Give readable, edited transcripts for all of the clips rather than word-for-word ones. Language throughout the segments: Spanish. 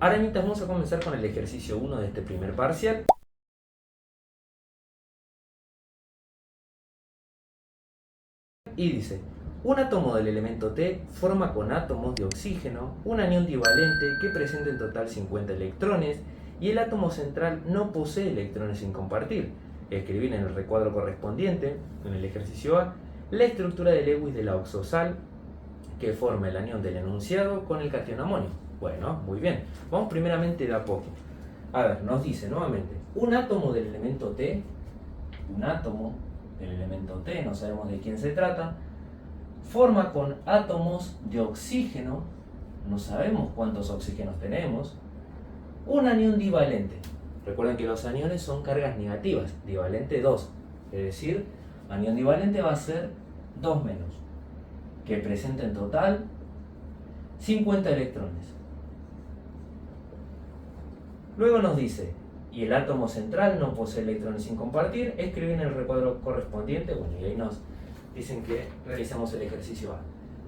Ahora mientras vamos a comenzar con el ejercicio 1 de este primer parcial. Y dice, un átomo del elemento T forma con átomos de oxígeno un anión divalente que presenta en total 50 electrones y el átomo central no posee electrones sin compartir. Escribir en el recuadro correspondiente, en el ejercicio A, la estructura de Lewis de la oxosal que forma el anión del enunciado con el catión amonio. Bueno, muy bien. Vamos primeramente de a poco. A ver, nos dice nuevamente, un átomo del elemento T, no sabemos de quién se trata, forma con átomos de oxígeno, no sabemos cuántos oxígenos tenemos, un anión divalente. Recuerden que los aniones son cargas negativas, divalente 2, es decir, anión divalente va a ser 2 menos, que presenta en total 50 electrones. Luego nos dice, y el átomo central no posee electrones sin compartir, escribe en el recuadro correspondiente, bueno, y ahí nos dicen que realizamos el ejercicio A.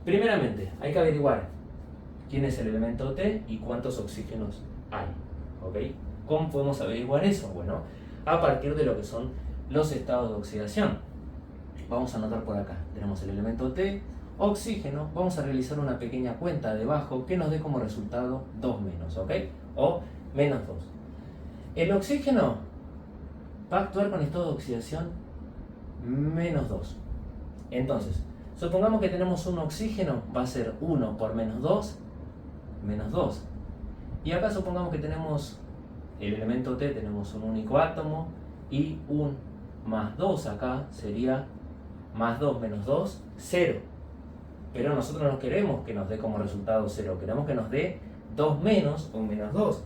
Primeramente, hay que averiguar quién es el elemento T y cuántos oxígenos hay, ¿ok? ¿Cómo podemos averiguar eso? Bueno, a partir de lo que son los estados de oxidación. Vamos a anotar por acá, tenemos el elemento T, oxígeno, vamos a realizar una pequeña cuenta debajo que nos dé como resultado 2 menos, ¿ok? O menos 2. El oxígeno va a actuar con estado de oxidación menos 2. Entonces, supongamos que tenemos un oxígeno, va a ser 1 por menos 2, menos 2. Y acá supongamos que tenemos el elemento T, tenemos un único átomo y un más 2 acá sería más 2 menos 2, 0. Pero nosotros no queremos que nos dé como resultado 0, queremos que nos dé 2 menos o menos 2.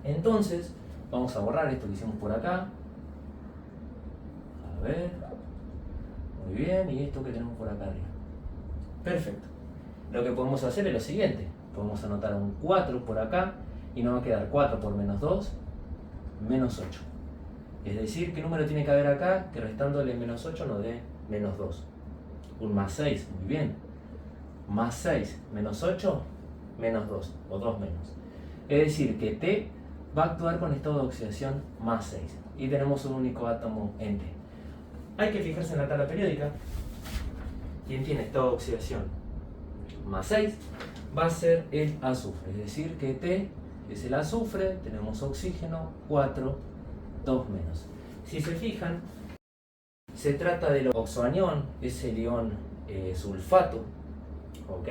Entonces, vamos a borrar esto que hicimos por acá. A ver. Muy bien, y esto que tenemos por acá arriba. Perfecto. Lo que podemos hacer es lo siguiente. Podemos anotar un 4 por acá y nos va a quedar 4 por menos 2, menos 8. Es decir, ¿qué número tiene que haber acá? Que restándole menos 8 nos dé menos 2. Un más 6, muy bien. Más 6 menos 8, menos 2, o 2 menos. Es decir, que T va a actuar con estado de oxidación más 6. Y tenemos un único átomo en T. Hay que fijarse en la tabla periódica. ¿Quién tiene estado de oxidación más 6? Va a ser el azufre. Es decir, que T es el azufre, tenemos oxígeno, 4, 2 menos. Si se fijan, se trata del oxoanión, es el ion sulfato. ¿Ok?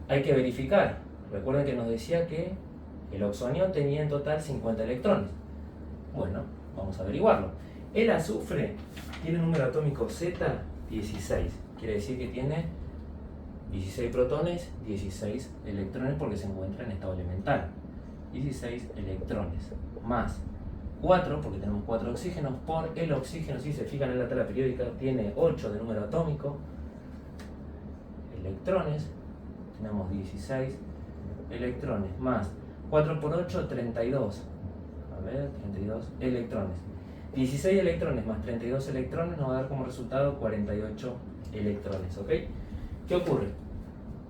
Hay que verificar. Recuerden que nos decía que el oxoanión tenía en total 50 electrones. Bueno, vamos a averiguarlo. El azufre tiene un número atómico Z16. Quiere decir que tiene 16 protones, 16 electrones porque se encuentra en estado elemental. 16 electrones más 4, porque tenemos 4 oxígenos, por el oxígeno, si se fijan en la tabla periódica, tiene 8 de número atómico, electrones, tenemos 16 electrones más 4 por 8, 32. A ver, 32 electrones. 16 electrones más 32 electrones nos va a dar como resultado 48 electrones, ¿ok? ¿Qué ocurre?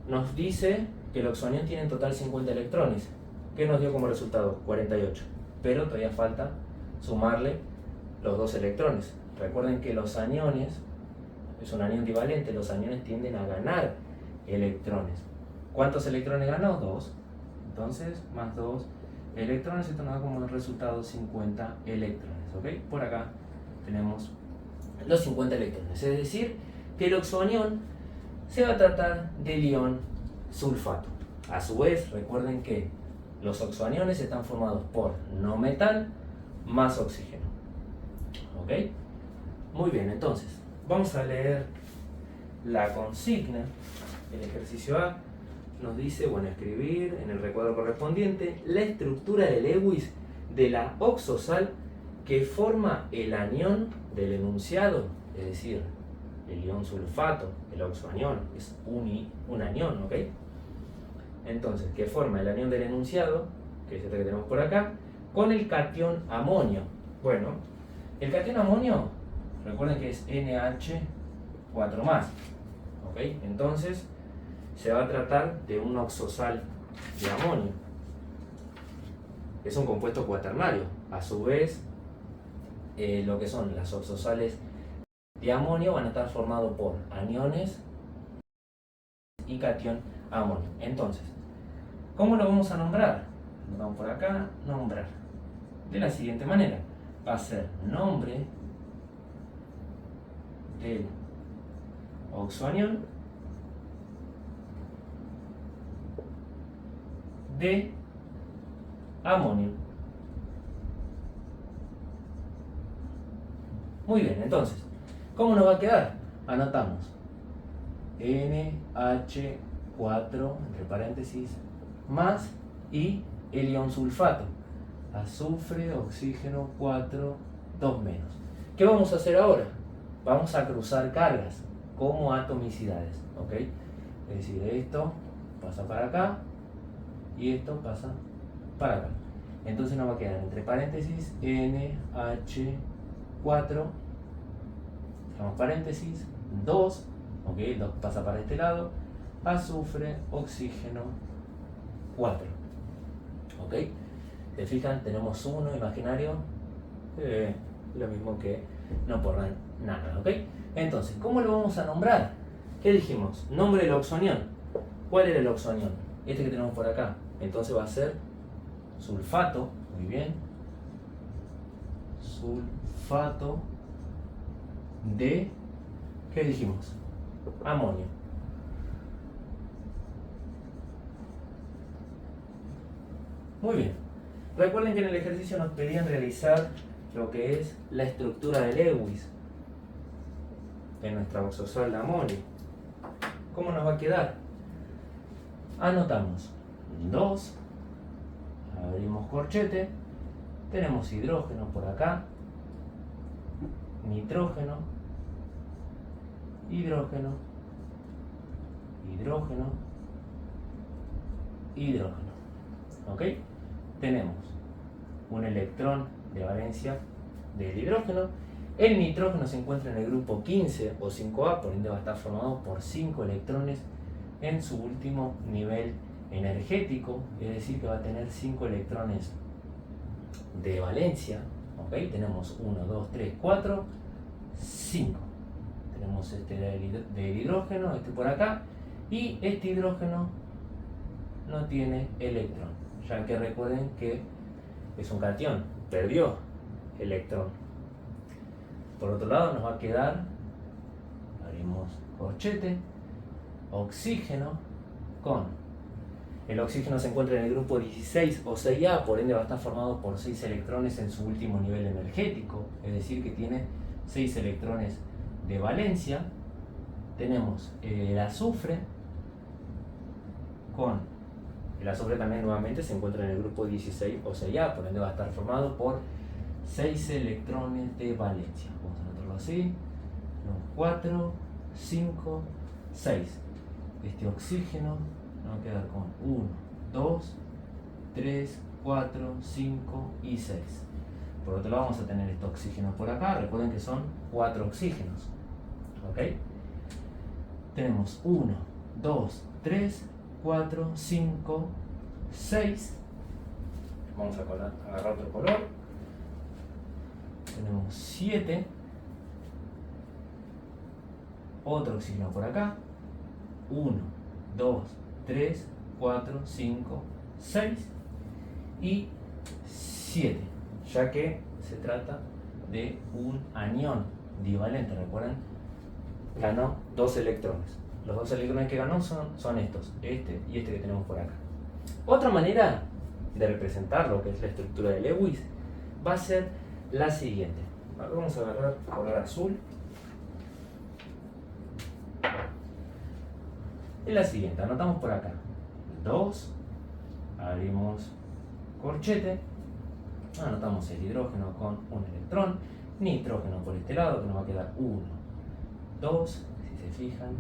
Nos dice que el oxoanión tiene en total 50 electrones. ¿Qué nos dio como resultado? 48. Pero todavía falta sumarle los 2 electrones. Recuerden que los aniones, es un anión divalente, los aniones tienden a ganar electrones. ¿Cuántos electrones ganó? 2. Entonces, más 2 electrones, esto nos da como resultado 50 electrones, ¿ok? Por acá tenemos los 50 electrones. Es decir, que el oxoanión se va a tratar del ion sulfato. A su vez, recuerden que los oxoaniones están formados por no metal más oxígeno, ¿ok? Muy bien, entonces, vamos a leer la consigna. El ejercicio A nos dice, bueno, escribir en el recuadro correspondiente la estructura de Lewis de la oxosal que forma el anión del enunciado, es decir, el ion sulfato, el oxoanión, es un anión, ¿ok? Entonces, que forma el anión del enunciado, que es este que tenemos por acá, con el catión amonio. Bueno, el catión amonio, recuerden que es NH4+, ¿ok? Entonces, se va a tratar de un oxosal de amonio. es un compuesto cuaternario. A su vez, lo que son las oxosales de amonio van a estar formados por aniones y catión amonio. Entonces, ¿cómo lo vamos a nombrar? Vamos por acá, nombrar. De la siguiente manera. Va a ser nombre del oxoanión de amonio. Muy bien, entonces, ¿cómo nos va a quedar? Anotamos NH4, entre paréntesis, más y el ion sulfato. Azufre, oxígeno, 4, 2 menos. ¿Qué vamos a hacer ahora? Vamos a cruzar cargas como atomicidades, ¿ok? Es decir, esto pasa para acá y esto pasa para acá. Entonces nos va a quedar entre paréntesis NH4, cerramos paréntesis, 2, ¿ok? 2 pasa para este lado, azufre, oxígeno, 4, ¿ok? ¿Se fijan? Tenemos uno imaginario, lo mismo que no por nada, ¿ok? Entonces, ¿cómo lo vamos a nombrar? ¿Qué dijimos? Nombre del oxoanión. ¿Cuál era el oxoanión? Este que tenemos por acá. Entonces va a ser sulfato, muy bien. Sulfato de, ¿qué dijimos? Amonio. Muy bien. Recuerden que en el ejercicio nos pedían realizar lo que es la estructura de Lewis en nuestra oxosol de amonio. ¿Cómo nos va a quedar? Anotamos 2, abrimos corchete, tenemos hidrógeno por acá, nitrógeno, hidrógeno, hidrógeno, hidrógeno. ¿Ok? Tenemos un electrón de valencia del hidrógeno. El nitrógeno se encuentra en el grupo 15 o 5A, por ende va a estar formado por 5 electrones en su último nivel energético, es decir, que va a tener 5 electrones de valencia. ¿Ok? Tenemos 1, 2, 3, 4, 5. Tenemos este del hidrógeno, este por acá, y este hidrógeno no tiene electrón, ya que recuerden que es un catión, perdió electrón. Por otro lado nos va a quedar, abrimos corchete, oxígeno con, el oxígeno se encuentra en el grupo 16 o 6A, por ende va a estar formado por 6 electrones en su último nivel energético, es decir que tiene 6 electrones de valencia. Tenemos el azufre con, el azufre también nuevamente se encuentra en el grupo 16 o 6A, por ende va a estar formado por 6 electrones de valencia. Vamos a anotarlo así, 4, 5, 6. Este oxígeno nos va a quedar con 1, 2, 3, 4, 5 y 6. Por otro lado vamos a tener este oxígeno por acá, recuerden que son 4 oxígenos. ¿Ok? Tenemos 1, 2, 3, 4, 5, 6. Vamos a agarrar otro color. Tenemos 7. Otro oxígeno por acá. 1, 2, 3, 4, 5, 6 y 7, ya que se trata de un anión divalente. Recuerden, ganó 2 electrones. Los 2 electrones que ganó son estos, este y este que tenemos por acá. Otra manera de representar lo que es la estructura de Lewis va a ser la siguiente. Vamos a agarrar color azul. Es la siguiente, anotamos por acá 2, abrimos corchete, anotamos el hidrógeno con un electrón, nitrógeno por este lado, que nos va a quedar 1, 2, si se fijan,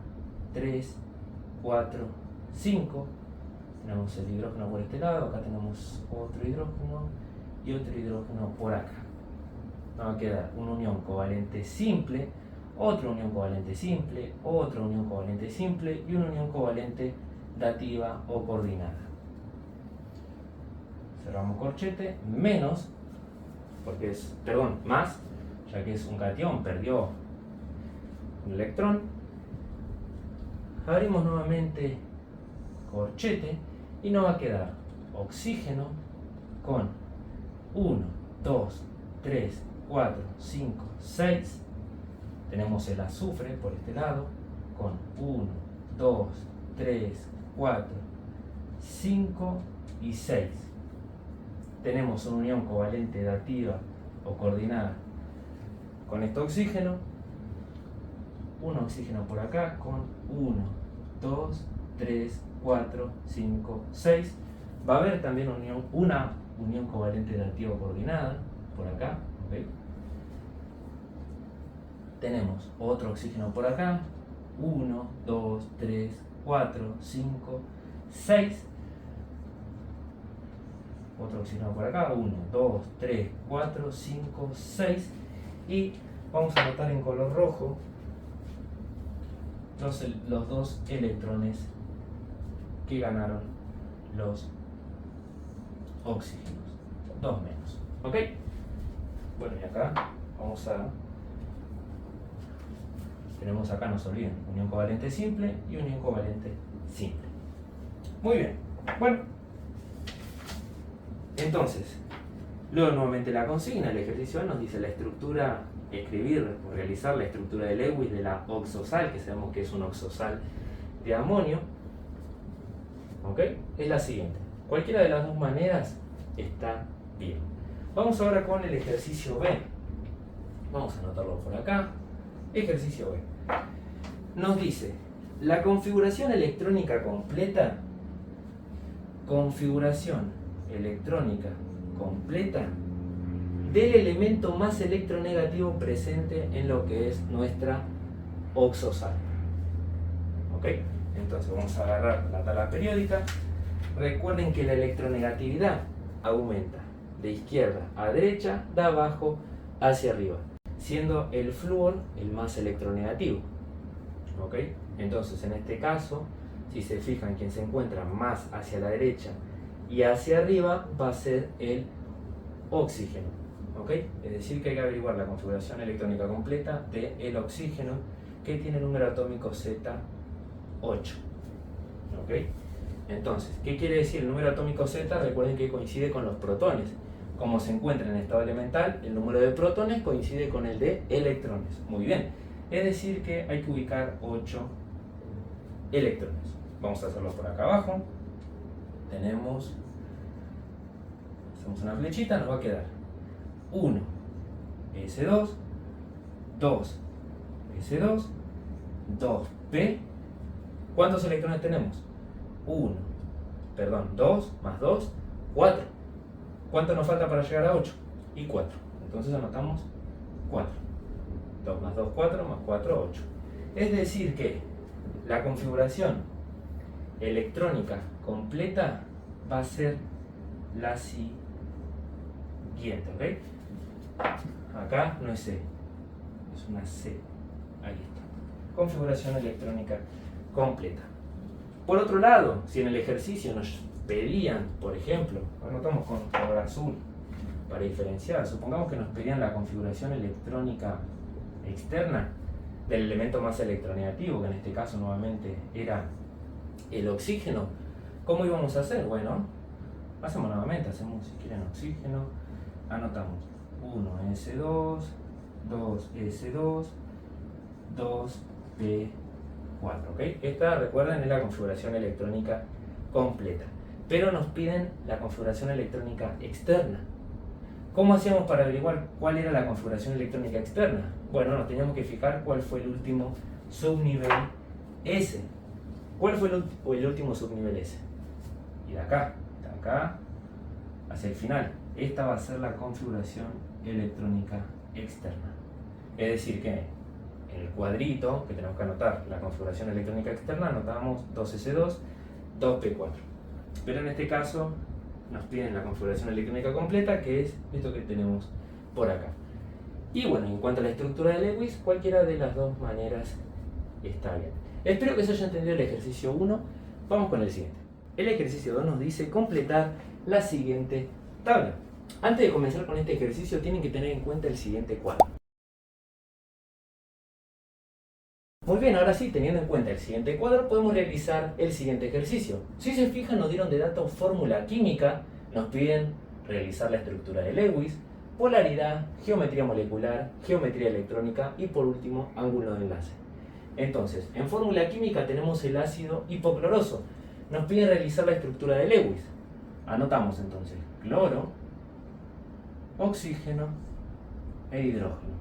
3, 4, 5. Tenemos el hidrógeno por este lado, acá tenemos otro hidrógeno y otro hidrógeno por acá. Nos va a quedar una unión covalente simple, otra unión covalente simple, otra unión covalente simple y una unión covalente dativa o coordinada. cerramos corchete, menos, porque es, perdón, más, ya que es un catión, perdió un electrón. Abrimos nuevamente corchete y nos va a quedar oxígeno con 1, 2, 3, 4, 5, 6. Tenemos el azufre por este lado con 1, 2, 3, 4, 5 y 6. Tenemos una unión covalente dativa o coordinada con este oxígeno. Un oxígeno por acá con 1, 2, 3, 4, 5, 6. Va a haber también una unión covalente dativa o coordinada por acá. ¿Okay? Tenemos otro oxígeno por acá. 1, 2, 3, 4, 5, 6. Otro oxígeno por acá. 1, 2, 3, 4, 5, 6. Y vamos a anotar en color rojo los dos electrones que ganaron los oxígenos. 2 menos. ¿Ok? Bueno, y acá vamos a... Tenemos acá, no se olviden, unión covalente simple y unión covalente simple. Muy bien. Bueno. Entonces, luego nuevamente la consigna, el ejercicio A nos dice la estructura, escribir o realizar la estructura de Lewis de la oxosal, que sabemos que es un oxosal de amonio. ¿Ok? Es la siguiente. Cualquiera de las dos maneras está bien. Vamos ahora con el ejercicio B. Vamos a anotarlo por acá. Ejercicio B. Nos dice, la configuración electrónica completa, del elemento más electronegativo presente en lo que es nuestra oxosal. ¿Ok? Entonces vamos a agarrar la tabla periódica. Recuerden que la electronegatividad aumenta de izquierda a derecha, de abajo hacia arriba, siendo el flúor el más electronegativo. ¿Ok? Entonces en este caso, si se fijan, quien se encuentra más hacia la derecha y hacia arriba va a ser el oxígeno. ¿Ok? Es decir, que hay que averiguar la configuración electrónica completa del oxígeno, que tiene el número atómico Z8. ¿Ok? Entonces, ¿qué quiere decir el número atómico Z? Recuerden que coincide con los protones. Como se encuentra en estado elemental, el número de protones coincide con el de electrones. Muy bien. Es decir, que hay que ubicar 8 electrones. Vamos a hacerlo por acá abajo. Hacemos una flechita, nos va a quedar 1 S2, 2 S2, 2P. ¿Cuántos electrones tenemos? 2 más 2, 4. ¿Cuánto nos falta para llegar a 8? Y 4. Entonces anotamos 4. 2 más 2, 4, más 4, 8. Es decir que la configuración electrónica completa va a ser la siguiente. ¿Ok? Acá no es C, es una C. Ahí está. Configuración electrónica completa. Por otro lado, si en el ejercicio nos pedían, por ejemplo, anotamos con color azul para diferenciar, supongamos que nos pedían la configuración electrónica externa del elemento más electronegativo, que en este caso nuevamente era el oxígeno, ¿cómo íbamos a hacer? Bueno, hacemos nuevamente, hacemos si quieren oxígeno, anotamos 1S2, 2S2, 2P4, ¿ok? Esta, recuerden, es la configuración electrónica completa, pero nos piden la configuración electrónica externa. ¿Cómo hacíamos para averiguar cuál era la configuración electrónica externa? Bueno, nos teníamos que fijar cuál fue el último subnivel S. ¿Cuál fue el último subnivel S? Y de acá hacia el final. Esta va a ser la configuración electrónica externa. Es decir que en el cuadrito que tenemos que anotar la configuración electrónica externa, anotamos 2S2, 2P4. Pero en este caso nos piden la configuración electrónica completa, que es esto que tenemos por acá. Y bueno, en cuanto a la estructura de Lewis, cualquiera de las dos maneras está bien. Espero que se haya entendido el ejercicio 1. Vamos con el siguiente. El ejercicio 2 nos dice completar la siguiente tabla. Antes de comenzar con este ejercicio tienen que tener en cuenta el siguiente cuadro. Muy bien, ahora sí, teniendo en cuenta el siguiente cuadro, podemos realizar el siguiente ejercicio. Si se fijan, nos dieron de datos fórmula química, nos piden realizar la estructura de Lewis, polaridad, geometría molecular, geometría electrónica y por último, ángulo de enlace. Entonces, en fórmula química tenemos el ácido hipocloroso. Nos piden realizar la estructura de Lewis. Anotamos entonces cloro, oxígeno e hidrógeno.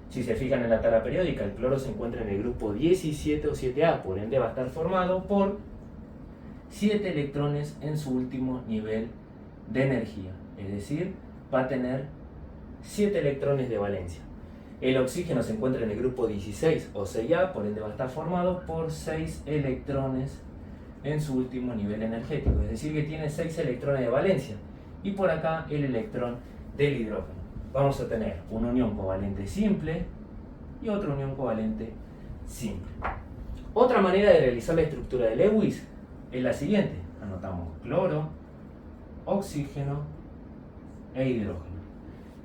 Si se fijan en la tabla periódica, el cloro se encuentra en el grupo 17 o 7A, por ende va a estar formado por 7 electrones en su último nivel de energía, es decir, va a tener 7 electrones de valencia. El oxígeno se encuentra en el grupo 16 o 6A, por ende va a estar formado por 6 electrones en su último nivel energético, es decir, que tiene 6 electrones de valencia. Y por acá el electrón del hidrógeno. Vamos a tener una unión covalente simple y otra unión covalente simple. Otra manera de realizar la estructura de Lewis es la siguiente. Anotamos cloro, oxígeno e hidrógeno.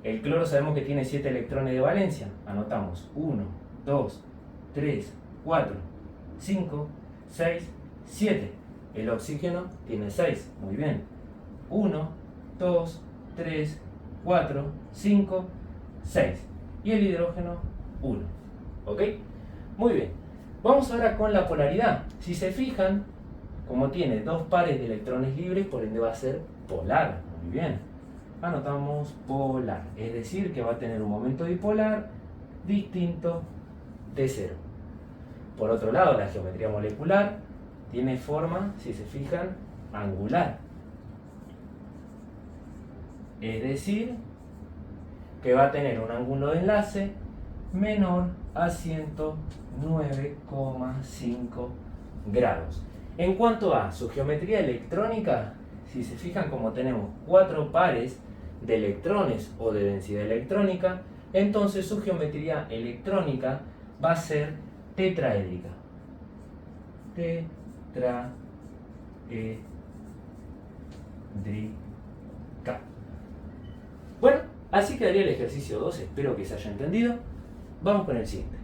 El cloro sabemos que tiene 7 electrones de valencia. Anotamos 1, 2, 3, 4, 5, 6, 7. El oxígeno tiene 6. Muy bien. 1, 2, 3, 4, 5, 6. Y el hidrógeno 1. ¿Ok? Muy bien. Vamos ahora con la polaridad. Si se fijan, como tiene dos pares de electrones libres, por ende va a ser polar. Muy bien. Anotamos polar. Es decir, que va a tener un momento dipolar distinto de 0. Por otro lado, la geometría molecular tiene forma, si se fijan, angular. Es decir, que va a tener un ángulo de enlace menor a 109,5 grados. En cuanto a su geometría electrónica, si se fijan, como tenemos 4 pares de electrones o de densidad electrónica, entonces su geometría electrónica va a ser tetraédrica. Tetraédrica. Bueno, así quedaría el ejercicio 2, espero que se haya entendido. Vamos con el siguiente.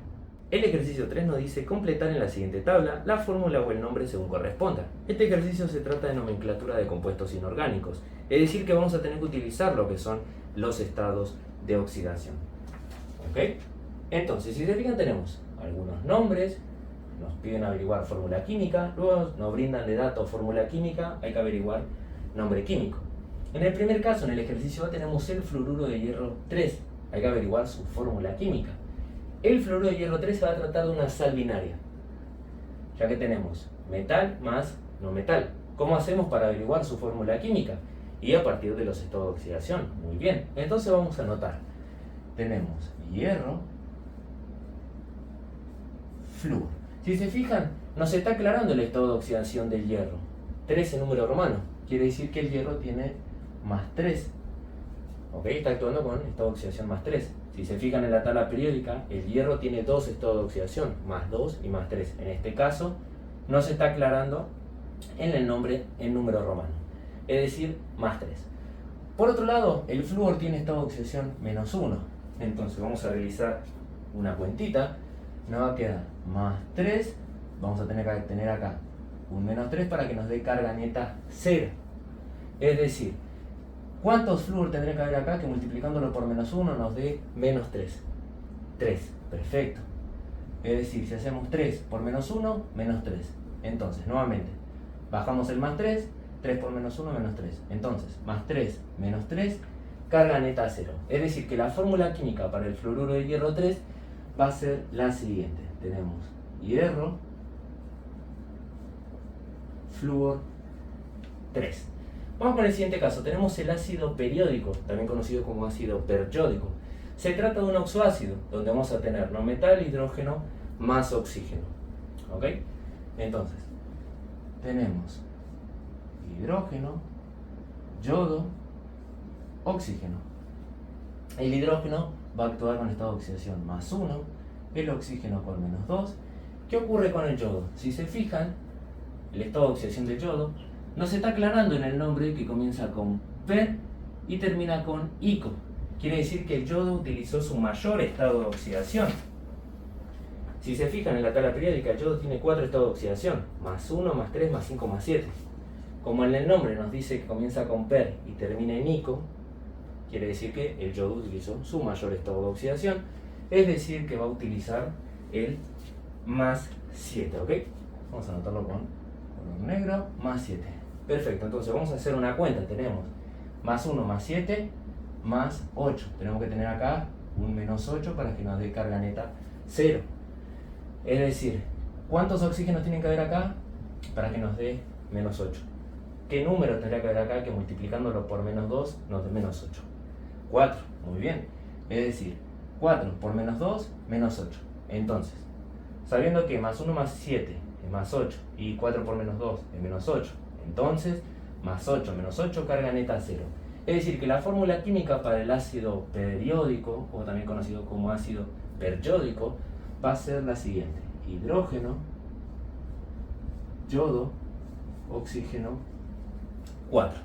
El ejercicio 3 nos dice completar en la siguiente tabla la fórmula o el nombre según corresponda. Este ejercicio se trata de nomenclatura de compuestos inorgánicos, es decir que vamos a tener que utilizar lo que son los estados de oxidación. ¿Ok? Entonces, si se fijan, tenemos algunos nombres, nos piden averiguar fórmula química, luego nos brindan de datos fórmula química, hay que averiguar nombre químico. En el primer caso, en el ejercicio A, tenemos el fluoruro de hierro 3. Hay que averiguar su fórmula química. El fluoruro de hierro 3 se va a tratar de una sal binaria, ya que tenemos metal más no metal. ¿Cómo hacemos para averiguar su fórmula química? Y a partir de los estados de oxidación. Muy bien, entonces vamos a anotar. Tenemos hierro, flúor. Si se fijan, nos está aclarando el estado de oxidación del hierro. 3 en número romano. Quiere decir que el hierro tiene más 3. ¿Ok? Está actuando con estado de oxidación más 3. Si se fijan en la tabla periódica, el hierro tiene 2 estados de oxidación, más 2 y más 3. En este caso, no se está aclarando en el nombre en número romano, es decir, más 3. Por otro lado, el flúor tiene estado de oxidación menos 1. Entonces vamos a realizar una cuentita. Nos va a quedar más 3. Vamos a tener que tener acá un menos 3 para que nos dé carga neta 0. Es decir, ¿cuántos flúor tendría que haber acá que multiplicándolo por menos 1 nos dé menos 3? 3, perfecto. Es decir, si hacemos 3 por menos 1, menos 3. Entonces, nuevamente, bajamos el más 3, 3 por menos 1, menos 3. Entonces, más 3, menos 3, carga neta 0. Es decir, que la fórmula química para el fluoruro de hierro 3 va a ser la siguiente. Tenemos hierro, flúor 3. Vamos con el siguiente caso. Tenemos el ácido periódico, también conocido como ácido periódico. Se trata de un oxoácido, donde vamos a tener no metal, hidrógeno más oxígeno. ¿Ok? Entonces, tenemos hidrógeno, yodo, oxígeno. El hidrógeno va a actuar con estado de oxidación más 1, el oxígeno con menos 2. ¿Qué ocurre con el yodo? Si se fijan, el estado de oxidación del yodo Nos está aclarando en el nombre que comienza con per y termina con ico. Quiere decir que el yodo utilizó su mayor estado de oxidación. Si se fijan en la tabla periódica, el yodo tiene 4 estados de oxidación, más 1, más 3, más 5, más 7. Como en el nombre nos dice que comienza con per y termina en ico, quiere decir que el yodo utilizó su mayor estado de oxidación, es decir, que va a utilizar el más 7, ¿ok? Vamos a anotarlo con color negro, más 7. Perfecto, entonces vamos a hacer una cuenta. Tenemos más 1 más 7 más 8. Tenemos que tener acá un menos 8 para que nos dé carga neta 0. Es decir, ¿cuántos oxígenos tienen que haber acá para que nos dé menos 8? ¿Qué número tendría que haber acá que multiplicándolo por menos 2 nos dé menos 8? 4, muy bien. Es decir, 4 por menos 2, menos 8. Entonces, sabiendo que más 1 más 7 es más 8 y 4 por menos 2 es menos 8, entonces más 8 menos 8, carga neta 0. Es decir, que la fórmula química para el ácido periódico, o también conocido como ácido periódico, va a ser la siguiente: hidrógeno, yodo, oxígeno, 4.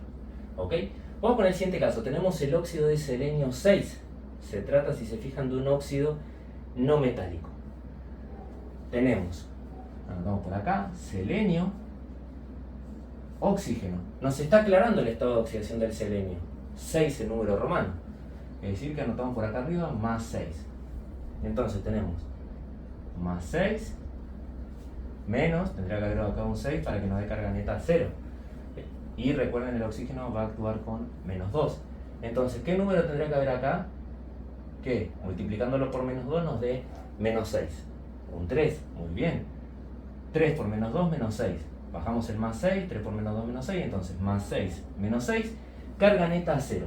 ¿Ok? Vamos con el siguiente caso. Tenemos el óxido de selenio 6. Se trata, si se fijan, de un óxido no metálico. Tenemos, anotamos por acá, selenio, oxígeno. Nos está aclarando el estado de oxidación del selenio. 6 en número romano. Es decir, que anotamos por acá arriba más 6. Entonces tenemos más 6 menos, tendría que haber acá un 6 para que nos dé carga neta 0. Y recuerden, el oxígeno va a actuar con menos 2. Entonces, ¿qué número tendría que haber acá? Que multiplicándolo por menos 2 nos dé menos 6. Un 3, muy bien. 3 por menos 2, menos 6. Bajamos el más 6, 3 por menos 2, menos 6. Entonces, más 6, menos 6, carga neta 0.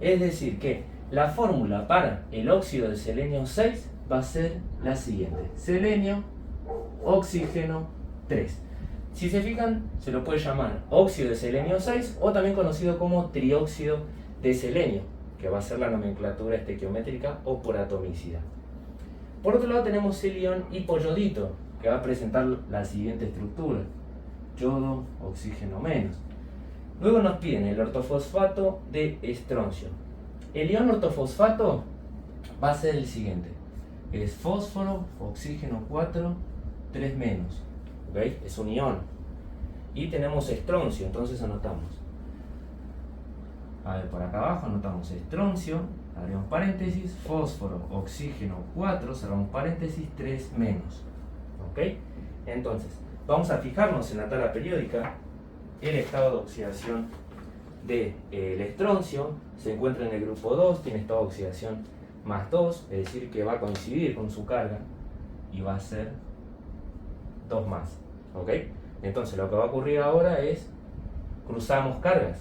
Es decir, que la fórmula para el óxido de selenio 6 va a ser la siguiente: selenio, oxígeno, 3. Si se fijan, se lo puede llamar óxido de selenio 6 o también conocido como trióxido de selenio, que va a ser la nomenclatura estequiométrica o por atomicidad. Por otro lado tenemos el ion hipoyodito, que va a presentar la siguiente estructura: yodo, oxígeno menos. Luego nos piden el ortofosfato de estroncio. El ion ortofosfato va a ser el siguiente: es fósforo, oxígeno 4, 3 menos. ¿Okay? Es un ion. Y tenemos estroncio, entonces anotamos. A ver, por acá abajo anotamos estroncio, abrimos paréntesis, fósforo, oxígeno 4, cerramos paréntesis, 3 menos. ¿Ok? Entonces, vamos a fijarnos en la tabla periódica. El estado de oxidación del estroncio se encuentra en el grupo 2, tiene estado de oxidación más 2, es decir, que va a coincidir con su carga y va a ser 2 más. ¿Ok? Entonces lo que va a ocurrir ahora es cruzamos cargas.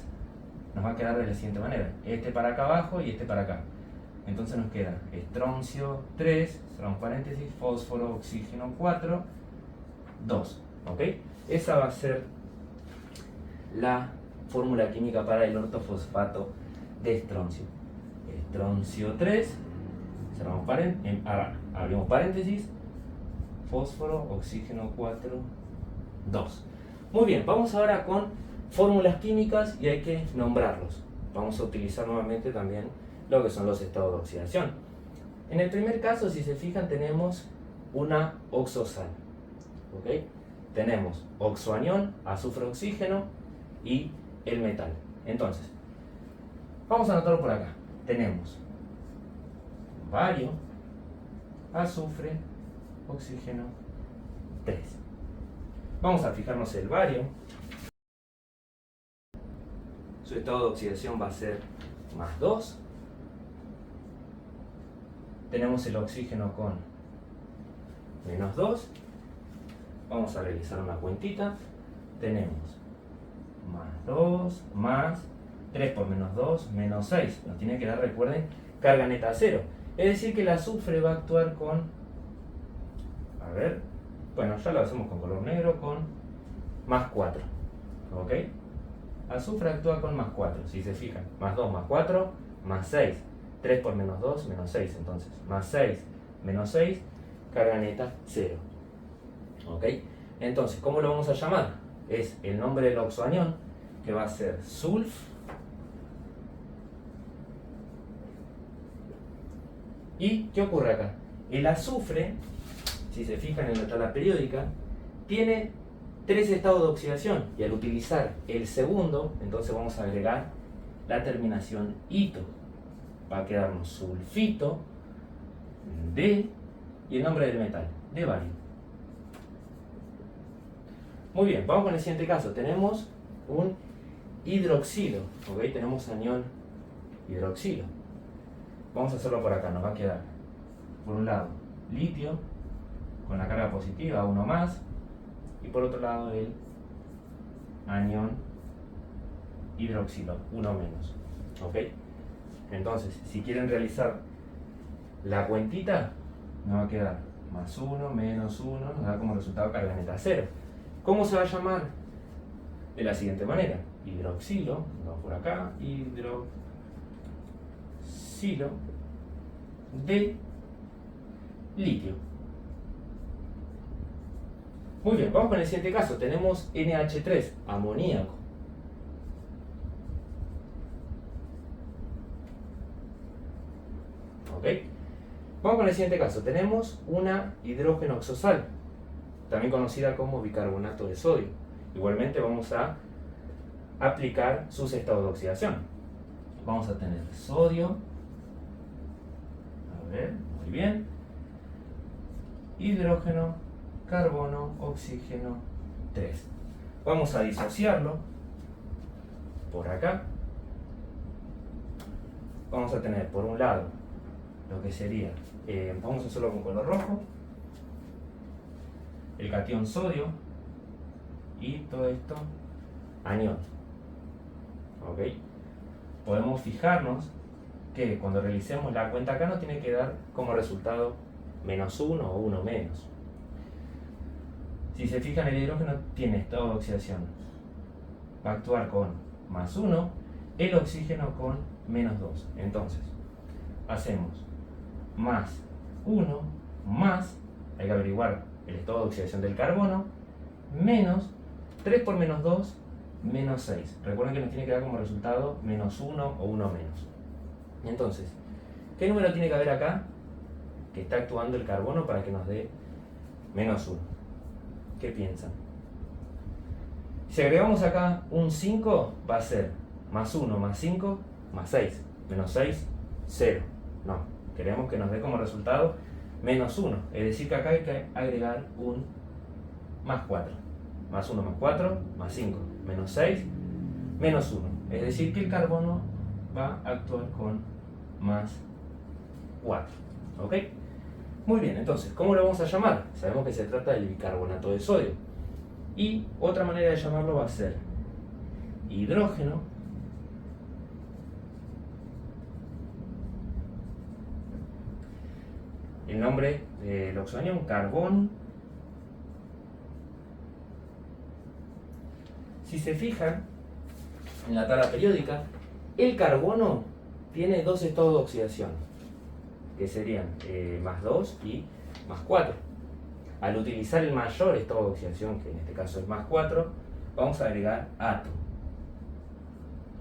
Nos va a quedar de la siguiente manera: este para acá abajo y este para acá. Entonces nos queda estroncio 3, cerramos paréntesis, fósforo, oxígeno 4, 2. ¿Ok? Esa va a ser la fórmula química para el ortofosfato de estroncio. Estroncio 3, cerramos paréntesis, abrimos paréntesis, fósforo, oxígeno 4, 2. Muy bien, vamos ahora con fórmulas químicas y hay que nombrarlos. Vamos a utilizar nuevamente también lo que son los estados de oxidación. En el primer caso, si se fijan, tenemos una oxosal. ¿Ok? Tenemos oxoanión, azufre, oxígeno y el metal. Entonces, vamos a anotarlo por acá. Tenemos bario, azufre, oxígeno, 3. Vamos a fijarnos el bario. Su estado de oxidación va a ser más 2. Tenemos el oxígeno con menos 2. Vamos a realizar una cuentita. Tenemos más 2, más 3 por menos 2, menos 6. Nos tiene que dar, recuerden, carga neta 0. Es decir, que el azufre va a actuar con... A ver, bueno, ya lo hacemos con color negro, con más 4. ¿Ok? Azufre actúa con más 4, si se fijan. Más 2 más 4, más 6. 3 por menos 2, menos 6. Entonces, más 6, menos 6, carga neta 0. ¿Ok? Entonces, ¿cómo lo vamos a llamar? Es el nombre del oxoanión, que va a ser sulf. ¿Y qué ocurre acá? El azufre, si se fijan en la tabla periódica, tiene 3 estados de oxidación, y al utilizar el segundo, entonces vamos a agregar la terminación ito. Va a quedarnos sulfito de, y el nombre del metal, de bario. Muy bien, vamos con el siguiente caso. Tenemos un hidroxilo, ¿ok? Tenemos anión hidroxilo. Vamos a hacerlo por acá, nos va a quedar, por un lado, litio, con la carga positiva, uno más, y por otro lado el anión hidroxilo, uno menos, ¿ok? Entonces, si quieren realizar la cuentita, nos va a quedar más 1, menos 1, nos da como resultado carga neta 0. ¿Cómo se va a llamar? De la siguiente manera: hidroxilo, vamos por acá, hidroxilo de litio. Muy bien, vamos con el siguiente caso. Tenemos NH3, amoníaco. ¿Ok? Vamos con el siguiente caso. Tenemos una hidrógeno oxosal, también conocida como bicarbonato de sodio. Igualmente vamos a aplicar sus estados de oxidación. Vamos a tener sodio, a ver, muy bien, hidrógeno, carbono, oxígeno, 3. Vamos a disociarlo por acá. Vamos a tener por un lado lo que sería, vamos a hacerlo con color rojo, el catión sodio, y todo esto anión. ¿Ok? Podemos fijarnos que cuando realicemos la cuenta acá nos tiene que dar como resultado menos 1 o 1 menos. Si se fijan, el hidrógeno tiene estado de oxidación, va a actuar con más 1, el oxígeno con menos 2. Entonces, hacemos más 1 más, hay que averiguar el estado de oxidación del carbono, menos 3 por menos 2, menos 6. Recuerden que nos tiene que dar como resultado menos 1 o 1 menos. Entonces, ¿qué número tiene que haber acá que está actuando el carbono para que nos dé menos 1? ¿Qué piensan? Si agregamos acá un 5, va a ser más 1 más 5 más 6. Menos 6, 0. No, queremos que nos dé como resultado menos 1. Es decir, que acá hay que agregar un más 4. Más 1 más 4, más 5. Menos 6, menos 1. Es decir, que el carbono va a actuar con más 4. ¿Ok? Muy bien, entonces, ¿cómo lo vamos a llamar? Sabemos que se trata del bicarbonato de sodio. Y otra manera de llamarlo va a ser hidrógeno el nombre del oxoanión, carbón. Si se fijan en la tabla periódica, el carbono tiene 2 estados de oxidación, que serían más 2 y más 4. Al utilizar el mayor estado de oxidación, que en este caso es más 4, vamos a agregar ato.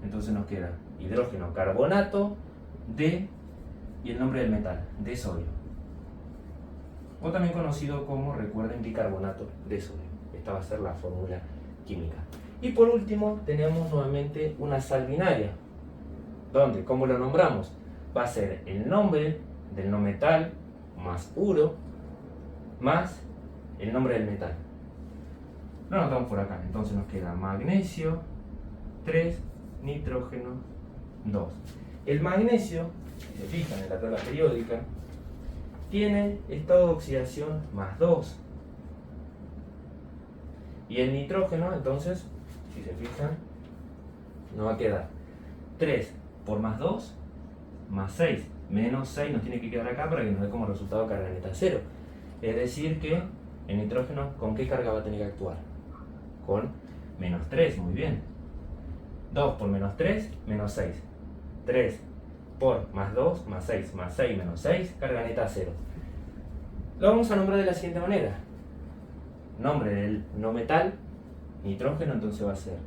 Entonces nos queda hidrógeno carbonato de, y el nombre del metal, de sodio. O también conocido como, recuerden, bicarbonato de sodio. Esta va a ser la fórmula química. Y por último tenemos nuevamente una sal binaria, donde, ¿cómo lo nombramos? Va a ser el nombre del no metal más uro más el nombre del metal. Lo anotamos por acá. Entonces nos queda magnesio 3, nitrógeno 2. El magnesio, si se fijan en la tabla periódica, tiene estado de oxidación más 2. Y el nitrógeno, entonces, si se fijan, nos va a quedar 3 por más 2, más 6. Menos 6 nos tiene que quedar acá para que nos dé como resultado carga neta 0. Es decir que el nitrógeno, ¿con qué carga va a tener que actuar? Con menos 3, muy bien. 2 por menos 3, menos 6. 3 por más 2, más 6, más 6, menos 6, carga neta 0. Lo vamos a nombrar de la siguiente manera. Nombre del no metal, nitrógeno, entonces va a ser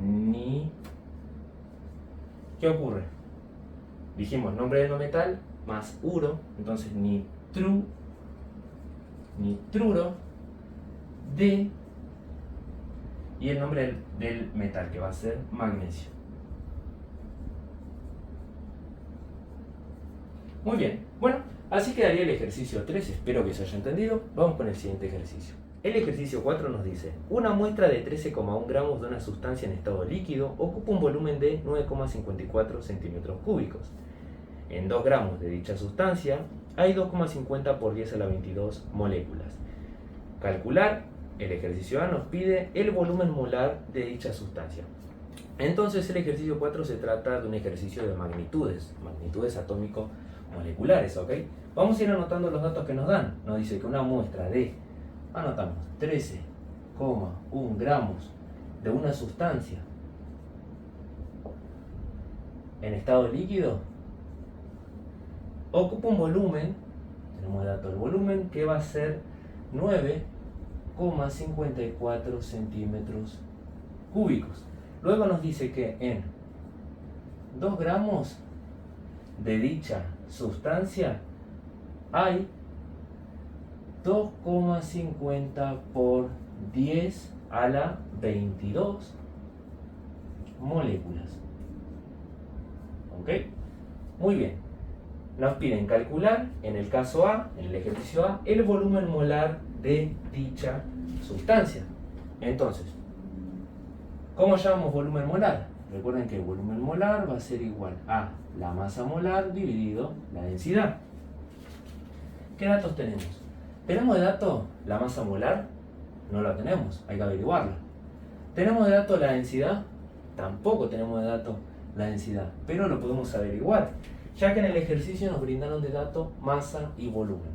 ni... ¿Qué ocurre? Dijimos nombre del no metal más uro, entonces nitruro de, y el nombre del metal que va a ser magnesio. Muy bien, bueno, así quedaría el ejercicio 3, espero que se haya entendido. Vamos con el siguiente ejercicio. El ejercicio 4 nos dice, una muestra de 13,1 gramos de una sustancia en estado líquido ocupa un volumen de 9,54 centímetros cúbicos. En 2 gramos de dicha sustancia hay 2,50 por 10 a la 22 moléculas. Calcular, el ejercicio A nos pide el volumen molar de dicha sustancia. Entonces el ejercicio 4 se trata de un ejercicio de magnitudes atómico-moleculares, ¿ok? Vamos a ir anotando los datos que nos dan. Nos dice que una muestra de, anotamos, 13,1 gramos de una sustancia en estado líquido ocupa un volumen, tenemos el dato del volumen, que va a ser 9,54 centímetros cúbicos. Luego nos dice que en 2 gramos de dicha sustancia hay 2,50 por 10 a la 22 moléculas. ¿Ok? Muy bien. Nos piden calcular, en el caso A, en el ejercicio A, el volumen molar de dicha sustancia. Entonces, ¿cómo llamamos volumen molar? Recuerden que el volumen molar va a ser igual a la masa molar dividido la densidad. ¿Qué datos tenemos? ¿Tenemos de dato la masa molar? No la tenemos, hay que averiguarla. ¿Tenemos de dato la densidad? Tampoco tenemos de dato la densidad, pero lo podemos averiguar, ya que en el ejercicio nos brindaron de dato masa y volumen.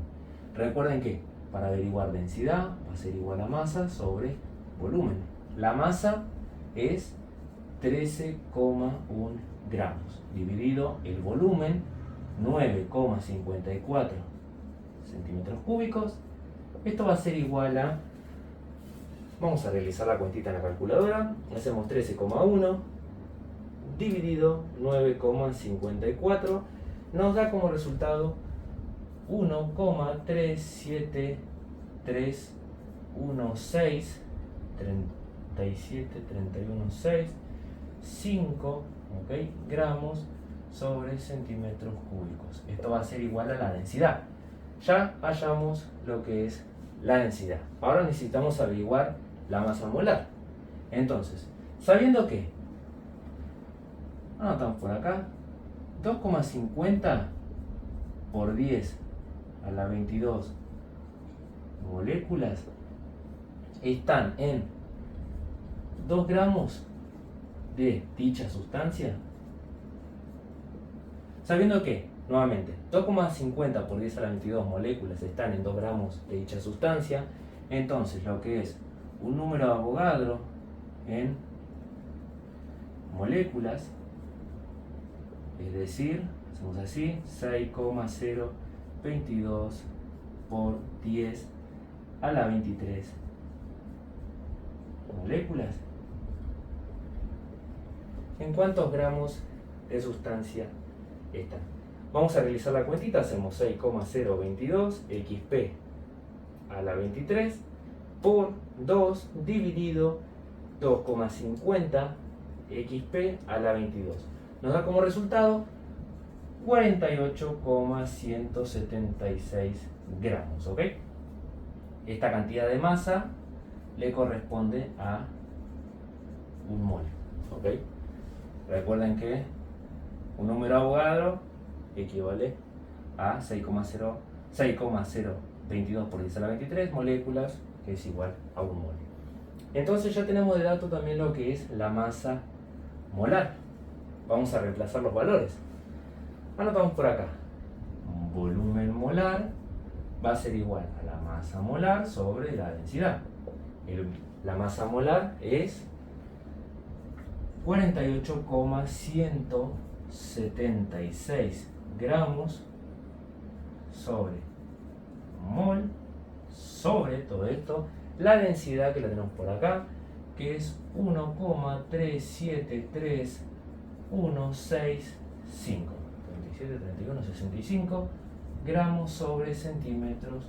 Recuerden que para averiguar densidad va a ser igual a masa sobre volumen. La masa es 13,1 gramos, dividido el volumen 9,54 centímetros cúbicos. Esto va a ser igual a, vamos a realizar la cuentita en la calculadora, hacemos 13,1 dividido 9,54, nos da como resultado 1,37316 gramos sobre centímetros cúbicos. Esto va a ser igual a la densidad. Ya hallamos lo que es la densidad. Ahora necesitamos averiguar la masa molar. Entonces, sabiendo que, anotamos por acá, 2,50 por 10 a la 22 moléculas están en 2 gramos de dicha sustancia. Sabiendo que, nuevamente, 2,50 por 10 a la 22 moléculas están en 2 gramos de dicha sustancia, entonces lo que es un número de Avogadro en moléculas, es decir, hacemos así, 6,022 por 10 a la 23 moléculas. ¿En cuántos gramos de sustancia están? Vamos a realizar la cuentita, hacemos 6,022 xp a la 23 por 2 dividido 2,50 xp a la 22. Nos da como resultado 48,176 gramos, ¿ok? Esta cantidad de masa le corresponde a un mol, ¿ok? Recuerden que un número Avogadro equivale a 6,022 por 10 a la 23 moléculas, que es igual a un mol. Entonces ya tenemos de dato también lo que es la masa molar. Vamos a reemplazar los valores. Anotamos por acá. Volumen molar va a ser igual a la masa molar sobre la densidad. La masa molar es 48,176 gramos sobre mol sobre todo esto. La densidad, que la tenemos por acá, que es 1,373165. 37, 31, 65 gramos sobre centímetros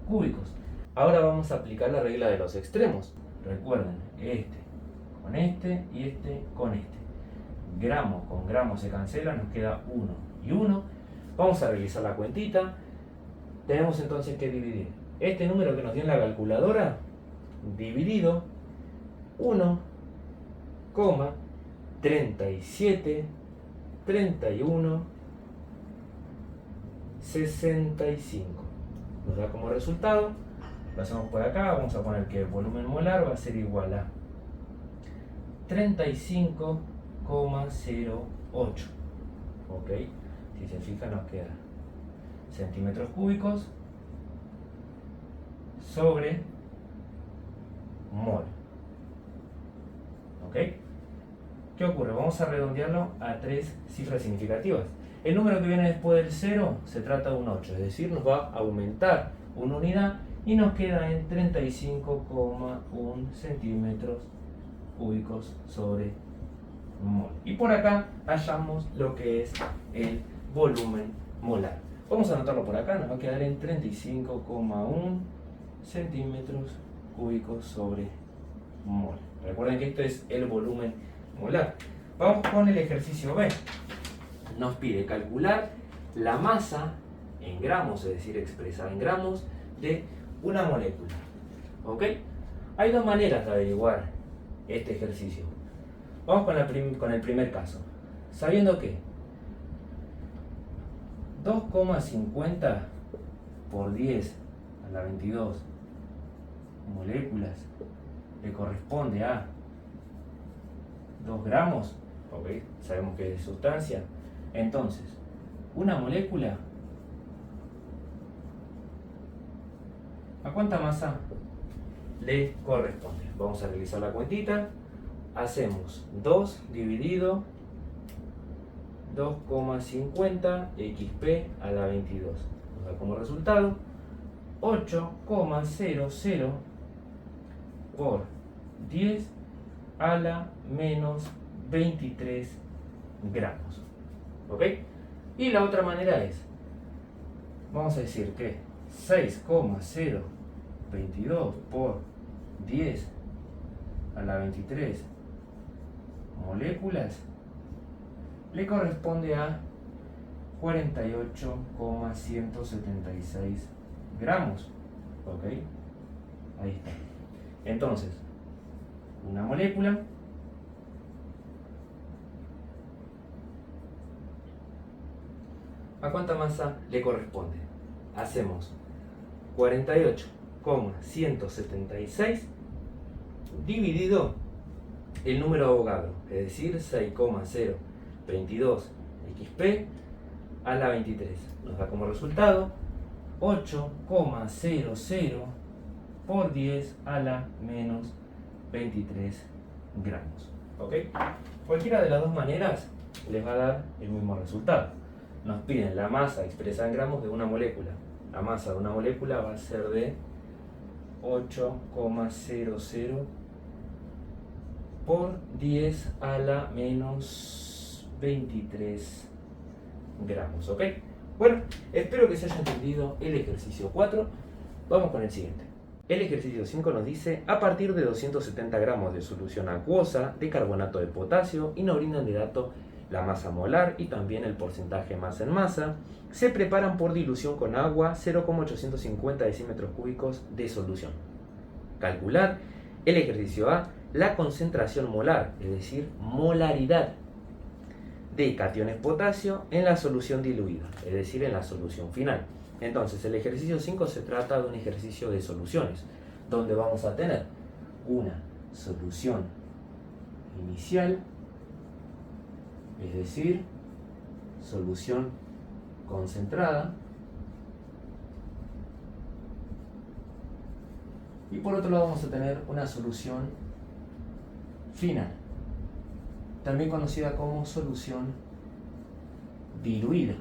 cúbicos. Ahora vamos a aplicar la regla de los extremos. Recuerden, este con este y este con este. Gramos con gramos se cancela, nos queda 1 y 1. Vamos a realizar la cuentita. Tenemos entonces que dividir este número que nos dio en la calculadora dividido 1,373165. Nos da como resultado, lo hacemos por acá, vamos a poner que el volumen molar va a ser igual a 35,08. ¿Ok? Si se fijan nos queda centímetros cúbicos sobre mol. ¿Ok? ¿Qué ocurre? Vamos a redondearlo a 3 cifras significativas. El número que viene después del 0 se trata de un 8, es decir, nos va a aumentar una unidad y nos queda en 35,1 centímetros cúbicos sobre mol. Y por acá hallamos lo que es el volumen molar. Vamos a anotarlo por acá, nos va a quedar en 35,1 centímetros cúbicos sobre mol. Recuerden que esto es el volumen molar. Vamos con el ejercicio B. Nos pide calcular la masa en gramos, es decir, expresada en gramos, de una molécula. ¿Ok? Hay dos maneras de averiguar este ejercicio. Vamos con el primer caso. Sabiendo que 2,50 por 10 a la 22 moléculas le corresponde a 2 gramos, ¿ok? Sabemos que es sustancia. Entonces, una molécula, ¿a cuánta masa le corresponde? Vamos a realizar la cuentita. Hacemos 2 dividido 2,50 xp a la 22. Nos da como resultado 8,00 por 10 a la menos 23 gramos. ¿Ok? Y la otra manera es, vamos a decir que 6,022 por 10 a la 23 moléculas le corresponde a 48,176 gramos. ¿Ok? Ahí está. Entonces, una molécula ¿a cuánta masa le corresponde? Hacemos 48,176 dividido el número de Avogadro, es decir, 6,022 xp a la 23. Nos da como resultado 8,00 por 10 a la menos 23 gramos. ¿Ok? Cualquiera de las dos maneras les va a dar el mismo resultado. Nos piden la masa expresada en gramos de una molécula. La masa de una molécula va a ser de 8,00 por 10 a la menos 23 gramos. ¿Ok? Bueno, espero que se haya entendido el ejercicio 4. Vamos con el siguiente. El ejercicio 5 nos dice: a partir de 270 gramos de solución acuosa de carbonato de potasio y nos brindan de dato la masa molar y también el porcentaje masa en masa, se preparan por dilución con agua 0,850 decímetros cúbicos de solución. Calcular el ejercicio A, la concentración molar, es decir, molaridad de cationes potasio en la solución diluida, es decir, en la solución final. Entonces, el ejercicio 5 se trata de un ejercicio de soluciones, donde vamos a tener una solución inicial, es decir, solución concentrada, y por otro lado vamos a tener una solución final, también conocida como solución diluida.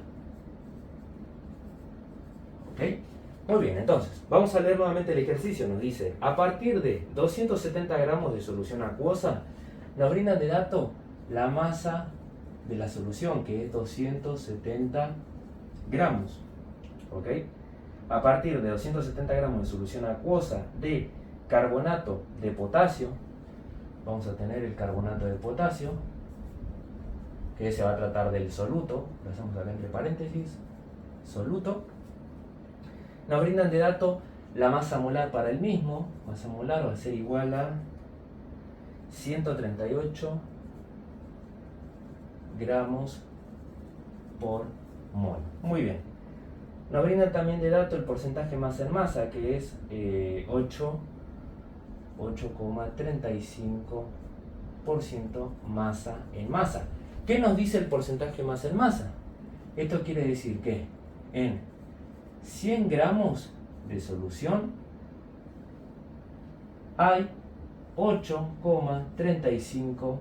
¿Ok? Muy bien, entonces, vamos a leer nuevamente el ejercicio. Nos dice, a partir de 270 gramos de solución acuosa, nos brindan de dato la masa de la solución, que es 270 gramos. ¿Ok? A partir de 270 gramos de solución acuosa de carbonato de potasio, vamos a tener el carbonato de potasio, que se va a tratar del soluto, lo hacemos acá entre paréntesis, soluto. Nos brindan de dato la masa molar para el mismo, masa molar va a ser igual a 138 gramos por mol. Muy bien. Nos brindan también de dato el porcentaje masa en masa, que es 8,35% masa en masa. ¿Qué nos dice el porcentaje masa en masa? Esto quiere decir que en 100 gramos de solución hay 8,35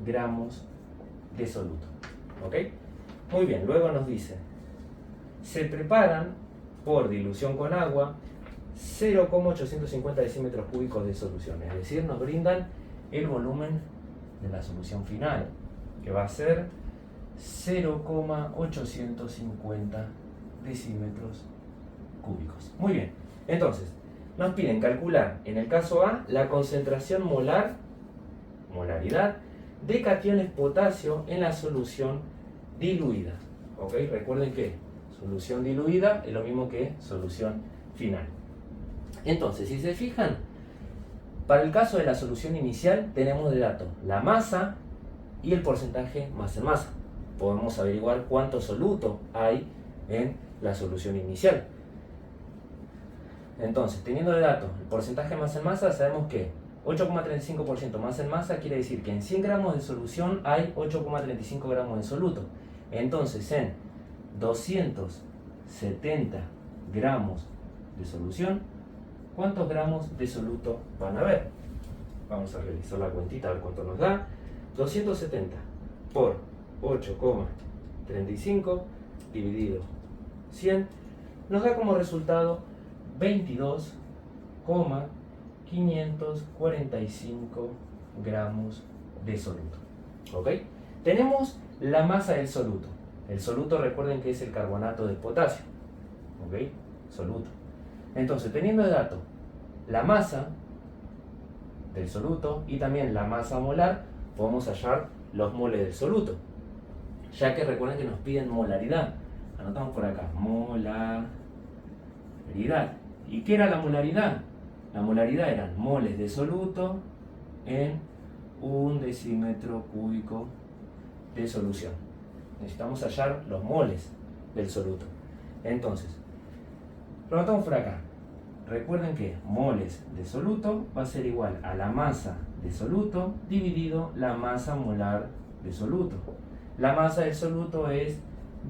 gramos de soluto. ¿Ok? Muy bien, luego nos dice, se preparan por dilución con agua 0,850 decímetros cúbicos de solución, es decir, nos brindan el volumen de la solución final, que va a ser 0,850 decímetros cúbicos. Muy bien, entonces nos piden calcular, en el caso A, la concentración molar, molaridad, de cationes potasio en la solución diluida. ¿Ok? Recuerden que solución diluida es lo mismo que solución final. Entonces, si se fijan, para el caso de la solución inicial tenemos de dato la masa y el porcentaje masa en masa. Podemos averiguar cuánto soluto hay en la solución inicial. Entonces, teniendo de dato el porcentaje masa en masa, sabemos que 8,35% masa en masa quiere decir que en 100 gramos de solución hay 8,35 gramos de soluto. Entonces, en 270 gramos de solución, ¿cuántos gramos de soluto van a haber? Vamos a realizar la cuentita a ver cuánto nos da. 270 por 8,35 dividido 100 nos da como resultado 22,545 gramos de soluto. ¿Ok? Tenemos la masa del soluto. El soluto, recuerden que es el carbonato de potasio. ¿Ok? Soluto. Entonces, teniendo de dato la masa del soluto y también la masa molar, podemos hallar los moles del soluto. Ya que recuerden que nos piden molaridad. Anotamos por acá, molaridad. ¿Y qué era la molaridad? La molaridad eran moles de soluto en 1 decímetro cúbico de solución. Necesitamos hallar los moles del soluto. Entonces, lo anotamos por acá. Recuerden que moles de soluto va a ser igual a la masa de soluto dividido la masa molar de soluto. La masa del soluto es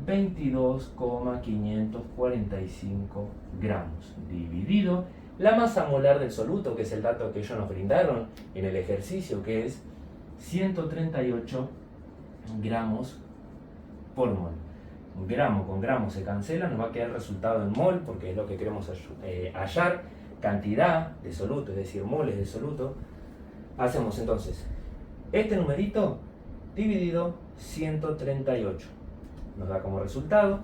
22,545 gramos dividido la masa molar del soluto, que es el dato que ellos nos brindaron en el ejercicio, que es 138 gramos por mol. Un gramo con gramo se cancela, nos va a quedar el resultado en mol, porque es lo que queremos hallar, cantidad de soluto, es decir, moles de soluto. Hacemos entonces este numerito dividido 138. Nos da como resultado,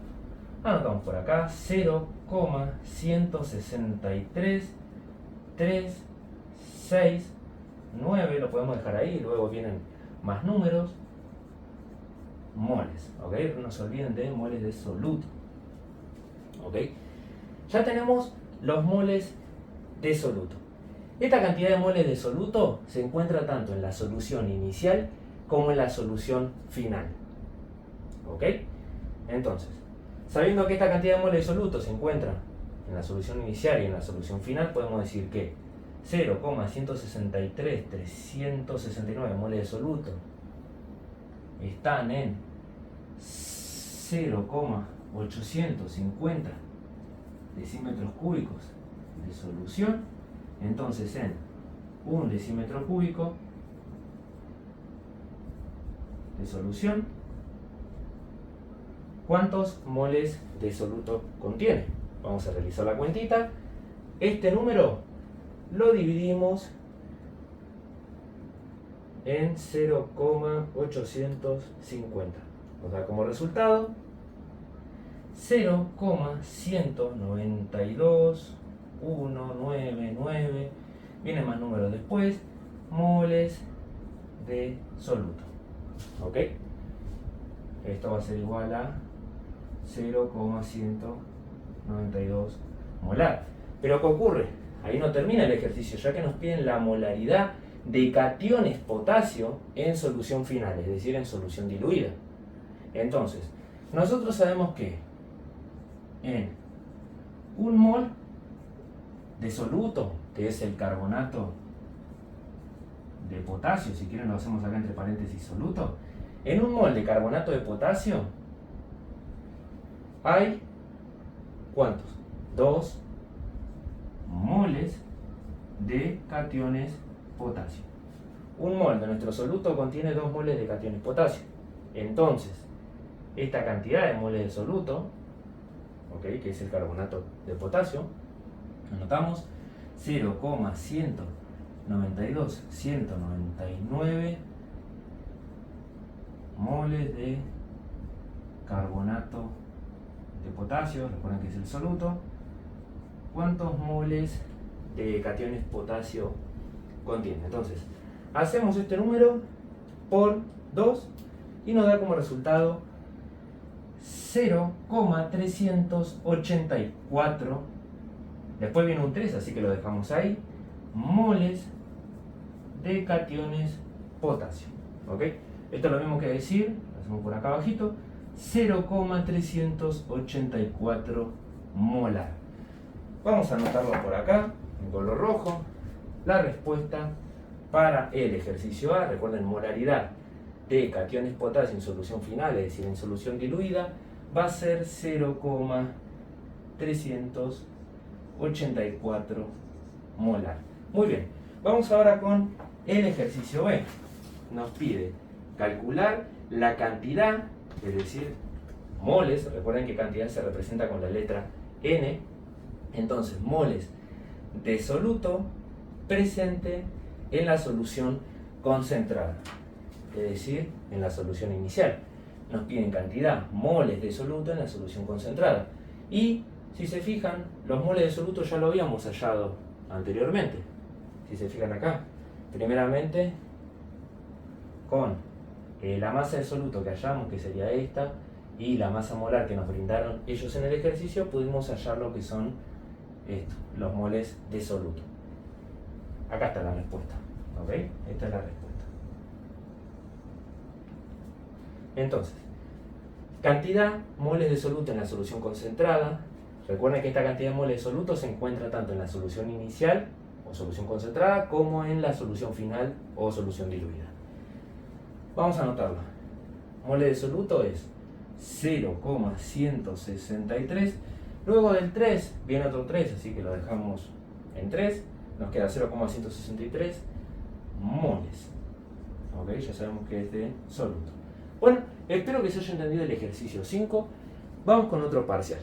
anotamos por acá, 0,163,369, lo podemos dejar ahí, luego vienen más números, moles, ¿ok? No se olviden de moles de soluto, ¿ok? Ya tenemos los moles de soluto. Esta cantidad de moles de soluto se encuentra tanto en la solución inicial como en la solución final, ¿ok? Entonces, sabiendo que esta cantidad de moles de soluto se encuentra en la solución inicial y en la solución final, podemos decir que 0,163,369 moles de soluto están en 0,850 decímetros cúbicos de solución. Entonces, en 1 decímetro cúbico de solución, ¿cuántos moles de soluto contiene? Vamos a realizar la cuentita. Este número lo dividimos en 0,850. Nos da como resultado 0,192199, viene más números después, moles de soluto. ¿Ok? Esto va a ser igual a 0,192 molar. Pero ¿qué ocurre? Ahí no termina el ejercicio, ya que nos piden la molaridad de cationes potasio en solución final, es decir, en solución diluida. Entonces, nosotros sabemos que en un mol de soluto, que es el carbonato de potasio, si quieren lo hacemos acá entre paréntesis soluto, en un mol de carbonato de potasio hay ¿cuántos? 2 moles de cationes potasio. Un mol de nuestro soluto contiene 2 moles de cationes potasio. Entonces, esta cantidad de moles de soluto, ¿okay?, que es el carbonato de potasio, anotamos 0,192.199 moles de carbonato de potasio, recuerden que es el soluto. ¿Cuántos moles de cationes potasio contiene? Entonces, hacemos este número por 2 y nos da como resultado 0,384. Después viene un 3, así que lo dejamos ahí. Moles de cationes potasio. ¿Ok? Esto es lo mismo que decir, lo hacemos por acá abajito, 0,384 molar. Vamos a anotarlo por acá, en color rojo, la respuesta para el ejercicio A. Recuerden, molaridad de cationes potasio en solución final, es decir, en solución diluida, va a ser 0,384 molar. Muy bien, vamos ahora con el ejercicio B. Nos pide calcular la cantidad, es decir, moles. Recuerden que cantidad se representa con la letra N. Entonces, moles de soluto presente en la solución concentrada, es decir, en la solución inicial. Nos piden cantidad, moles de soluto en la solución concentrada. Y si se fijan, los moles de soluto ya lo habíamos hallado anteriormente. Si se fijan acá, primeramente con la masa de soluto que hallamos, que sería esta, y la masa molar que nos brindaron ellos en el ejercicio, pudimos hallar lo que son los moles de soluto. Acá está la respuesta, ¿ok? Esta es la respuesta. Entonces, cantidad, moles de soluto en la solución concentrada. Recuerden que esta cantidad de moles de soluto se encuentra tanto en la solución inicial o solución concentrada como en la solución final o solución diluida. Vamos a anotarlo. Moles de soluto es 0,163. Luego del 3 viene otro 3, así que lo dejamos en 3. Nos queda 0,163 moles. ¿Ok? Ya sabemos que es de soluto. Bueno, espero que se haya entendido el ejercicio 5. Vamos con otro parcial.